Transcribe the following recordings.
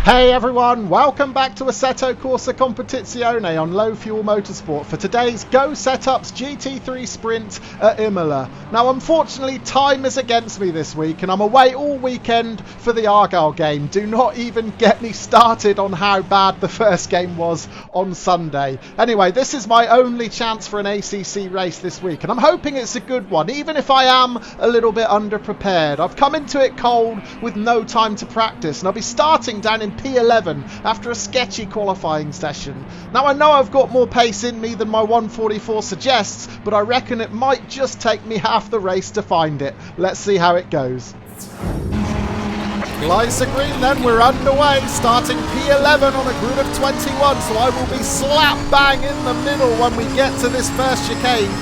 Hey everyone, welcome back to Assetto Corsa Competizione on Low Fuel Motorsport for today's GO Setups GT3 Sprint at Imola. Now unfortunately time is against me this week and I'm away all weekend for the Argyle game. Do not even get me started on how bad the first game was on Sunday. Anyway, this is my only chance for an ACC race this week and I'm hoping it's a good one, even if I am a little bit underprepared. I've come into it cold with no time to practice and I'll be starting down in P11 after a sketchy qualifying session. Now I know I've got more pace in me than my 144 suggests, but I reckon it might just take me half the race to find it. Let's see how it goes. Lights are green then, we're underway, starting P11 on a grid of 21, so I will be slap bang in the middle when we get to this first chicane.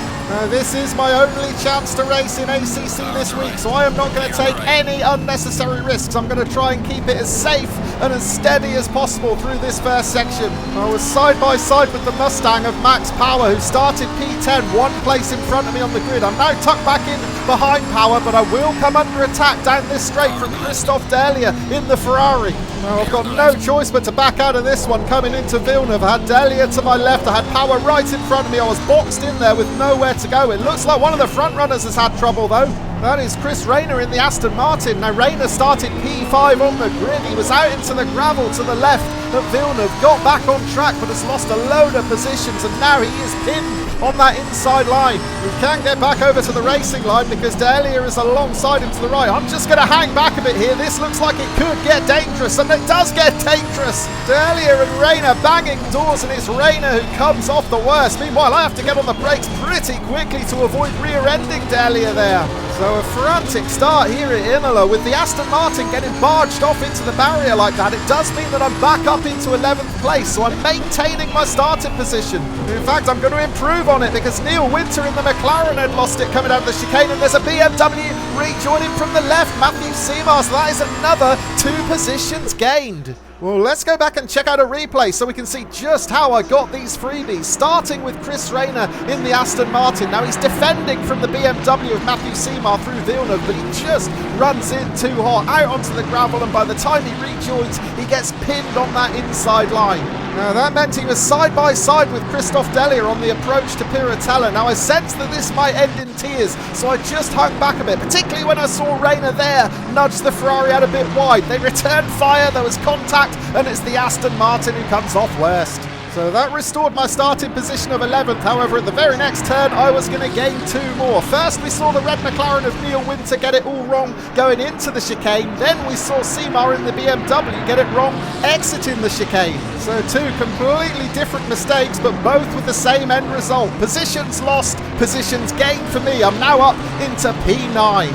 This is my only chance to race in ACC this week, so I am not going to take any unnecessary risks. I'm going to try and keep it as safe and as steady as possible through this first section. I was side by side with the Mustang of Max Power, who started P10, one place in front of me on the grid. I'm now tucked back in behind Power, but I will come under attack down this straight from Christophe Delia in the Ferrari. Now I've got no choice but to back out of this one coming into Villeneuve. I had Delia to my left, I had Power right in front of me. I was boxed in there with nowhere to go. It looks like one of the front runners has had trouble though. That is Chris Rayner in the Aston Martin. Now Rayner started P5 on the grid. He was out into the gravel to the left at Villeneuve, got back on track but has lost a load of positions and now he is pinned on that inside line. He can't get back over to the racing line because Delia is alongside him to the right. I'm just going to hang back a bit here. This looks like it could get dangerous, and it does get dangerous. Delia and Rayner banging doors, and it's Rayner who comes off the worst. Meanwhile, I have to get on the brakes pretty quickly to avoid rear-ending Delia there. So a frantic start here at Imola with the Aston Martin getting barged off into the barrier like that. It does mean that I'm back up into 11th place, so I'm maintaining my starting position. In fact, I'm going to improve on it because Neil Winter in the McLaren had lost it coming out of the chicane, and there's a BMW rejoining from the left, Matthew Seymour, so that is another 2 positions gained. Well, let's go back and check out a replay so we can see just how I got these freebies. Starting with Chris Rayner in the Aston Martin. Now he's defending from the BMW of Matthew Seymour through Villeneuve, but he just runs in too hot out onto the gravel, and by the time he rejoins, he gets pinned on that inside line. Now that meant he was side by side with Christophe Delia on the approach to Piratella. Now I sensed that this might end in tears, so I just hung back a bit, particularly when I saw Rayner there nudge the Ferrari out a bit wide. They returned fire, there was contact, and it's the Aston Martin who comes off worst. So that restored my starting position of 11th. However, at the very next turn, I was going to gain 2 more. First, we saw the red McLaren of Neil Winter get it all wrong going into the chicane. Then we saw Seymour in the BMW get it wrong exiting the chicane. So 2 completely different mistakes, but both with the same end result. Positions lost, positions gained for me. I'm now up into P9.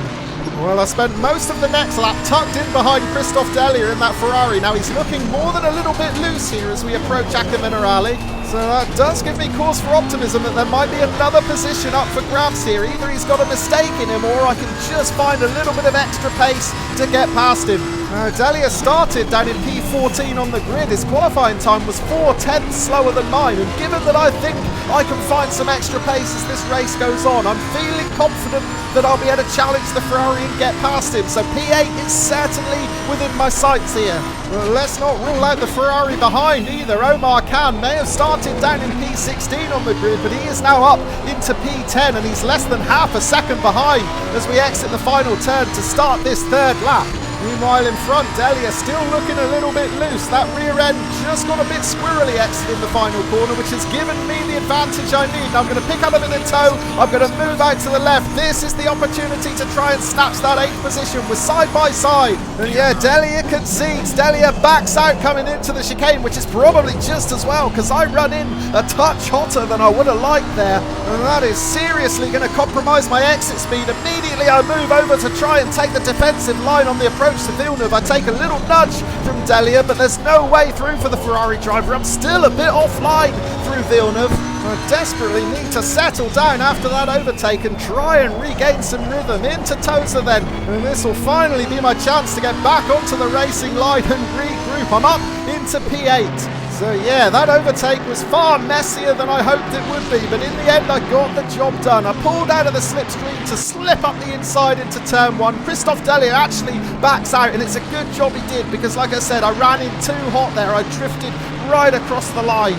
Well, I spent most of the next lap tucked in behind Christophe Delia in that Ferrari. Now he's looking more than a little bit loose here as we approach Acca Minerale. So that does give me cause for optimism that there might be another position up for grabs here. Either he's got a mistake in him or I can just find a little bit of extra pace to get past him. Delia started down in P14 on the grid. His qualifying time was 4/10 slower than mine, and given that I think I can find some extra pace as this race goes on, I'm feeling confident that I'll be able to challenge the Ferrari and get past him. So P8 is certainly within my sights here. Well, let's not rule out the Ferrari behind either. Omar Khan may have started down in P16 on the grid, but he is now up into P10 and he's less than half a second behind as we exit the final turn to start this 3rd lap. Meanwhile in front, Delia still looking a little bit loose. That rear end just got a bit squirrely exiting the final corner, which has given me the advantage I need. Now I'm going to pick up a bit of toe. I'm going to move out to the left. This is the opportunity to try and snatch that 8th position. We're side by side. And yeah, Delia concedes. Delia backs out coming into the chicane, which is probably just as well because I run in a touch hotter than I would have liked there. And that is seriously going to compromise my exit speed. Immediately I move over to try and take the defensive line on the approach to Villeneuve. I take a little nudge from Delia, but there's no way through for the Ferrari driver. I'm still a bit offline through Villeneuve. I desperately need to settle down after that overtake and try and regain some rhythm into Tosa then. And this will finally be my chance to get back onto the racing line and regroup. I'm up into P8. So yeah, that overtake was far messier than I hoped it would be, but in the end I got the job done. I pulled out of the slipstream to slip up the inside into turn 1. Christophe Delia actually backs out, and it's a good job he did, because like I said, I ran in too hot there. I drifted right across the line.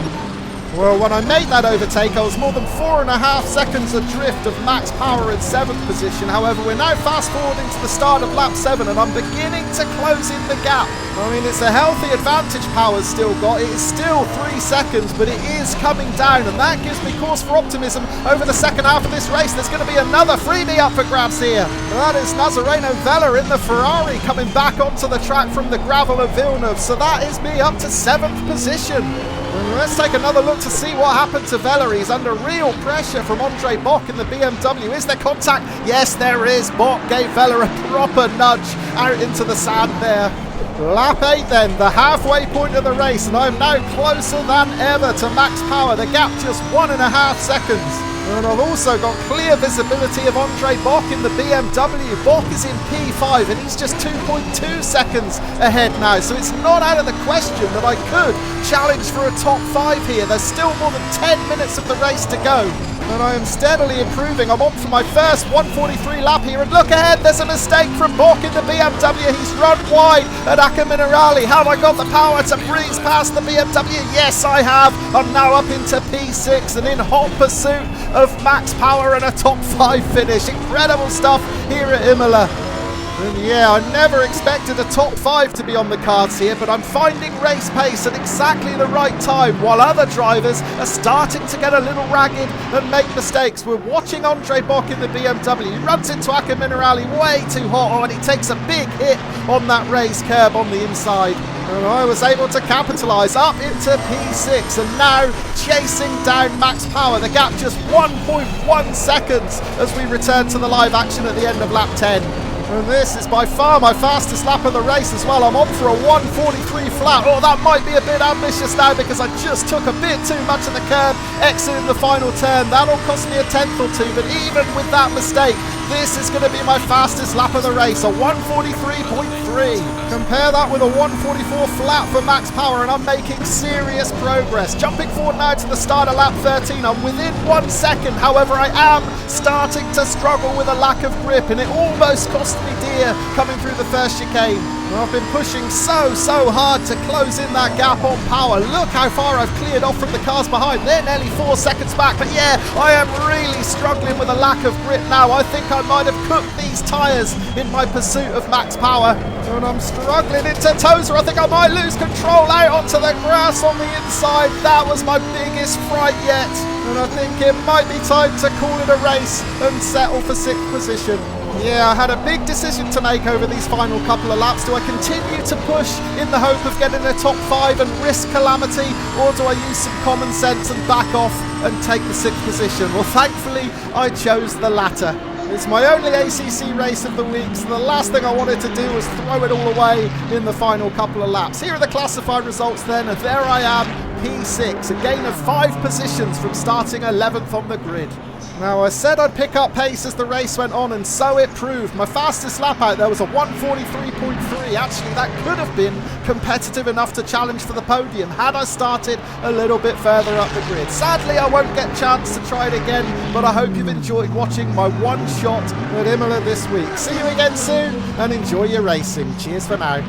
Well, when I made that overtake, I was more than 4.5 seconds adrift of Max Power in 7th position. However, we're now fast forwarding to the start of lap 7, and I'm beginning to close in the gap. I mean, it's a healthy advantage Power's still got. It is still 3 seconds, but it is coming down, and that gives me cause for optimism over the second half of this race. There's going to be another freebie up for grabs here. That is Nazareno Vella in the Ferrari coming back onto the track from the gravel of Villeneuve. So that is me up to 7th position. And let's take another look to see what happened to Vella. He's under real pressure from Andre Bock in the BMW. Is there contact? Yes, there is. Bock gave Vella a proper nudge out into the sand there. Lap 8 then, the halfway point of the race, and I'm now closer than ever to Max Power. The gap just 1.5 seconds. And I've also got clear visibility of Andre Bock in the BMW. Bock is in P5 and he's just 2.2 seconds ahead now. So it's not out of the question that I could challenge for a top 5 here. There's still more than 10 minutes of the race to go. And I am steadily improving. I'm on for my first 1:43 lap here, and look ahead, there's a mistake from Bock in the BMW. He's run wide at Acca Minerali. Have I got the power to breeze past the BMW? Yes, I have. I'm now up into P6 and in hot pursuit of Max Power and a top 5 finish. Incredible stuff here at Imola. And yeah, I never expected a top 5 to be on the cards here, but I'm finding race pace at exactly the right time, while other drivers are starting to get a little ragged and make mistakes. We're watching Andre Bock in the BMW. He runs into Acca Minerali way too hot, and he takes a big hit on that race curb on the inside. And I was able to capitalise up into P6, and now chasing down Max Power. The gap just 1.1 seconds as we return to the live action at the end of lap 10. And this is by far my fastest lap of the race as well. I'm on for a 1:43 flat. Oh, that might be a bit ambitious now because I just took a bit too much of the curb exiting the final turn. That'll cost me a tenth or two, but even with that mistake, this is going to be my fastest lap of the race, a 1:43.3. Compare that with a 1:44 flat for Max Power, and I'm making serious progress. Jumping forward now to the start of lap 13, I'm within 1 second. However, I am starting to struggle with a lack of grip, and it almost cost me dear coming through the first chicane. I've been pushing so hard to close in that gap on Power. Look how far I've cleared off from the cars behind. They're nearly 4 seconds back, but yeah, I am really struggling with a lack of grip now. I think I might have cooked these tyres in my pursuit of Max Power. And I'm struggling into Tozer. I think I might lose control out onto the grass on the inside. That was my biggest fright yet. And I think it might be time to call it a race and settle for 6th position. Yeah, I had a big decision to make over these final couple of laps. Do I continue to push in the hope of getting a top 5 and risk calamity, or do I use some common sense and back off and take the 6th position? Well, thankfully, I chose the latter. It's my only ACC race of the week, so the last thing I wanted to do was throw it all away in the final couple of laps. Here are the classified results then, and there I am, P6, a gain of 5 positions from starting 11th on the grid. Now, I said I'd pick up pace as the race went on, and so it proved. My fastest lap out there was a 1:43.3. Actually, that could have been competitive enough to challenge for the podium had I started a little bit further up the grid. Sadly, I won't get a chance to try it again, but I hope you've enjoyed watching my one shot at Imola this week. See you again soon, and enjoy your racing. Cheers for now.